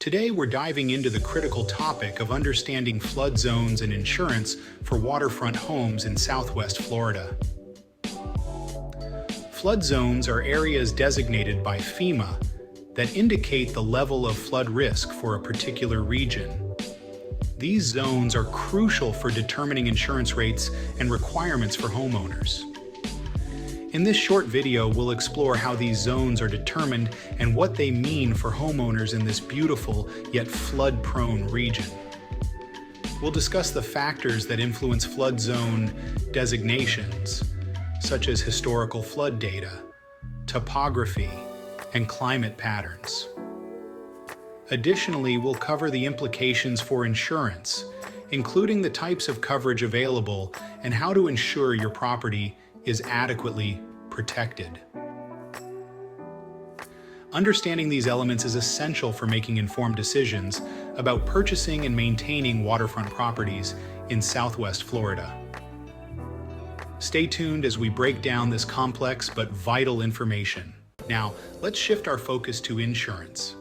Today, we're diving into the critical topic of understanding flood zones and insurance for waterfront homes in Southwest Florida. Flood zones are areas designated by FEMA that indicate the level of flood risk for a particular region. These zones are crucial for determining insurance rates and requirements for homeowners. In this short video, we'll explore how these zones are determined and what they mean for homeowners in this beautiful yet flood-prone region. We'll discuss the factors that influence flood zone designations, such as historical flood data, topography, and climate patterns. Additionally, we'll cover the implications for insurance, including the types of coverage available and how to ensure your property is adequately protected. Understanding these elements is essential for making informed decisions about purchasing and maintaining waterfront properties in Southwest Florida. Stay tuned as we break down this complex but vital information. Now, let's shift our focus to insurance.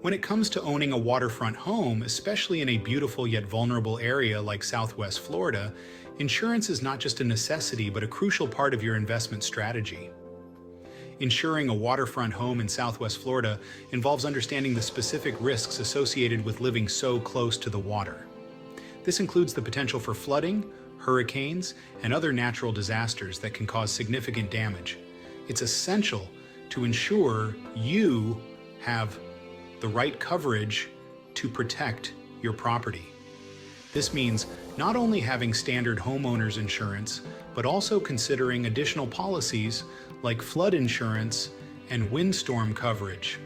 When it comes to owning a waterfront home, especially in a beautiful yet vulnerable area like Southwest Florida, insurance is not just a necessity but a crucial part of your investment strategy. Insuring a waterfront home in Southwest Florida involves understanding the specific risks associated with living so close to the water. This includes the potential for flooding, hurricanes, and other natural disasters that can cause significant damage. It's essential to ensure you have the right coverage to protect your property. This means not only having standard homeowners insurance, but also considering additional policies like flood insurance and windstorm coverage.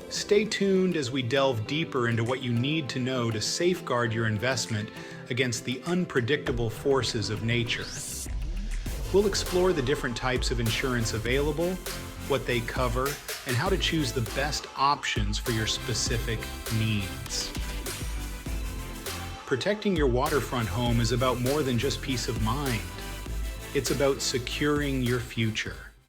Stay tuned as we delve deeper into what you need to know to safeguard your investment against the unpredictable forces of nature. We'll explore the different types of insurance available, what they cover, and how to choose the best options for your specific needs. Protecting your waterfront home is about more than just peace of mind. It's about securing your future.